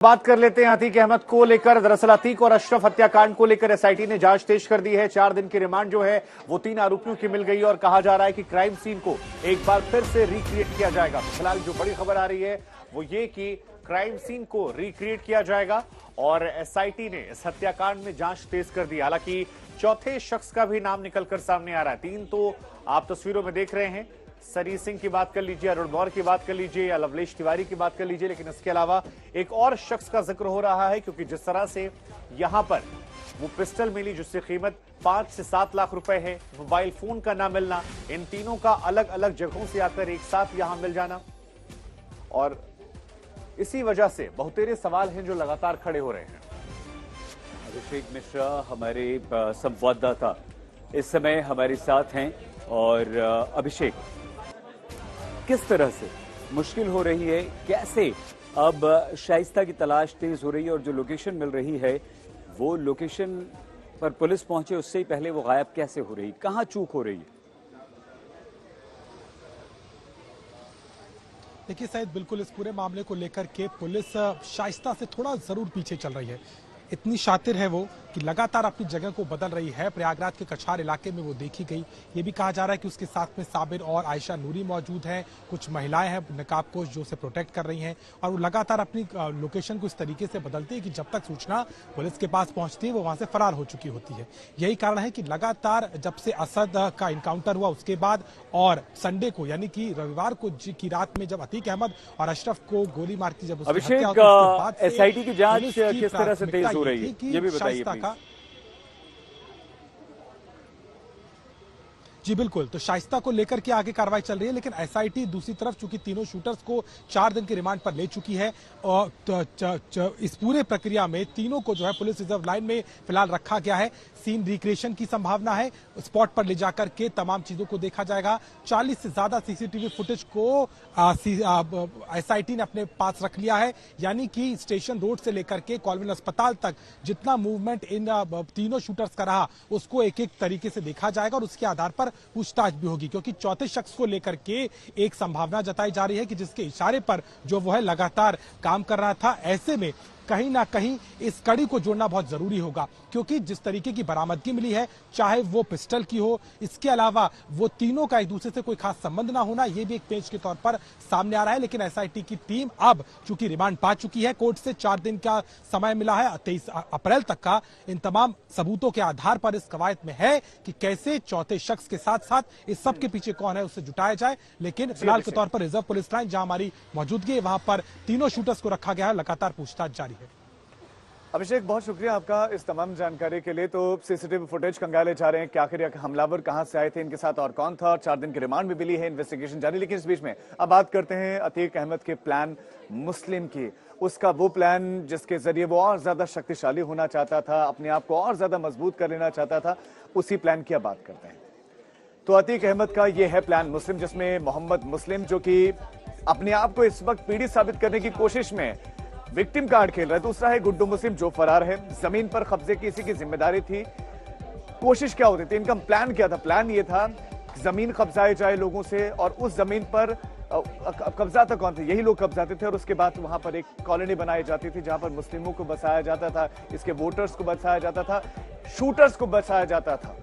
बात कर लेते हैं अतीक अहमद को लेकर। दरअसल अतीक और अशरफ हत्याकांड को लेकर एसआईटी ने जांच तेज कर दी है। 4 दिन की रिमांड जो है वो 3 आरोपियों की मिल गई और कहा जा रहा है कि क्राइम सीन को एक बार फिर से रिक्रिएट किया जाएगा। फिलहाल जो बड़ी खबर आ रही है वो ये कि क्राइम सीन को रिक्रिएट किया जाएगा और एसआईटी ने इस हत्याकांड में जांच तेज कर दी। हालांकि चौथे शख्स का भी नाम निकलकर सामने आ रहा है। 3 तो आप तस्वीरों में देख रहे हैं। सरी सिंह की बात कर लीजिए, अरुण मौर्य की बात कर लीजिए या लवलेश तिवारी की बात कर लीजिए, लेकिन इसके अलावा एक और शख्स का जिक्र हो रहा है क्योंकि जिस तरह से यहां पर वो पिस्टल मिली जिसकी कीमत 5 से 7 लाख रुपए है, मोबाइल फोन का ना मिलना, इन तीनों का अलग अलग जगहों से आकर एक साथ यहां मिल जाना, और इसी वजह से बहुतेरे सवाल हैं जो लगातार खड़े हो रहे हैं। अभिषेक मिश्रा हमारे संवाददाता इस समय हमारे साथ हैं। और अभिषेक, किस तरह से मुश्किल हो रही है, कैसे अब शाइस्ता की तलाश तेज हो रही है और जो लोकेशन मिल रही है वो लोकेशन पर पुलिस पहुंचे उससे ही पहले वो गायब कैसे हो रही, कहां चूक हो रही है? देखिए शायद बिल्कुल इस पूरे मामले को लेकर के पुलिस शाइस्ता से थोड़ा जरूर पीछे चल रही है। इतनी शातिर है वो कि लगातार अपनी जगह को बदल रही है। प्रयागराज के कछार इलाके में वो देखी गई। ये भी कहा जा रहा है कि उसके साथ में साबिर और आयशा नूरी मौजूद हैं। कुछ महिलाएं हैं नकाबपोश जो उसे प्रोटेक्ट कर रही हैं और वो लगातार अपनी लोकेशन को इस तरीके से बदलती है कि जब तक सूचना पुलिस के पास पहुंचती है वो वहां से फरार हो चुकी होती है। यही कारण है कि लगातार जब से असद का इनकाउंटर हुआ उसके बाद और संडे को यानी कि रविवार को की रात में जब अतीक अहमद और अशरफ को गोली मारती जब अभिषेक, एसआईटी की जांच किस तरह से तेज हो रही है ये भी बताइए प्लीज। जी बिल्कुल, तो शाइस्ता को लेकर के आगे कार्रवाई चल रही है, लेकिन एसआईटी दूसरी तरफ चूंकि तीनों शूटर्स को 4 दिन की रिमांड पर ले चुकी है और इस पूरे प्रक्रिया में तीनों को जो है पुलिस रिजर्व लाइन में फिलहाल रखा गया है। सीन रिक्रिएशन की संभावना है, स्पॉट पर ले जाकर के तमाम चीजों को देखा जाएगा। 40 से ज्यादा सीसीटीवी फुटेज को एसआईटी ने अपने पास रख लिया है, यानी कि स्टेशन रोड से लेकर के कॉलवेल अस्पताल तक जितना मूवमेंट इन तीनों शूटर्स का रहा उसको एक एक तरीके से देखा जाएगा और उसके आधार पर पूछताछ भी होगी, क्योंकि चौथे शख्स को लेकर के एक संभावना जताई जा रही है कि जिसके इशारे पर जो वो है लगातार काम कर रहा था। ऐसे में कहीं ना कहीं इस कड़ी को जोड़ना बहुत जरूरी होगा, क्योंकि जिस तरीके की बरामदगी मिली है, चाहे वो पिस्टल की हो, इसके अलावा वो तीनों का एक दूसरे से कोई खास संबंध ना होना, ये भी एक पेच के तौर पर सामने आ रहा है। लेकिन एसआईटी की टीम अब चूंकि रिमांड पा चुकी है, कोर्ट से 4 दिन का समय मिला है 23 अप्रैल तक का, इन तमाम सबूतों के आधार पर इस कवायद में है कि कैसे चौथे शख्स के साथ साथ इस सब के पीछे कौन है उससे जुटाया जाए। लेकिन फिलहाल के तौर पर रिजर्व पुलिस लाइन जहां हमारी मौजूदगी है वहां पर तीनों शूटर्स को रखा गया है, लगातार पूछताछ जारी है। अभिषेक, बहुत शुक्रिया आपका इस तमाम जानकारी के लिए। तो सीसीटीवी फुटेज कंगाले जा रहे हैं कि आखिर हमलावर कहां से आए थे, इनके साथ और कौन था, और 4 दिन की रिमांड भी मिली है, इन्वेस्टिगेशन जारी। लेकिन इस बीच में अब बात करते हैं अतीक अहमद के प्लान मुस्लिम की, उसका वो प्लान जिसके जरिए वो और ज्यादा शक्तिशाली होना चाहता था, अपने आप को और ज्यादा मजबूत कर लेना चाहता था, उसी प्लान की अब बात करते हैं। तो अतीक अहमद का ये है प्लान मुस्लिम, जिसमें मोहम्मद मुस्लिम जो कि अपने आप को इस वक्त पीड़ित साबित करने की कोशिश में विक्टिम कार्ड खेल रहा है। दूसरा है गुड्डू मुस्लिम जो फरार है। जमीन पर कब्जे की इसी की जिम्मेदारी थी। कोशिश क्या होती थी, इनका प्लान क्या था? प्लान ये था जमीन कब्जाए जाए लोगों से, और उस जमीन पर कब्जाता कौन थे? यही लोग कब्जाते थे, और उसके बाद वहां पर एक कॉलोनी बनाई जाती थी जहां पर मुस्लिमों को बसाया जाता था, इसके वोटर्स को बसाया जाता था, शूटर्स को बसाया जाता था।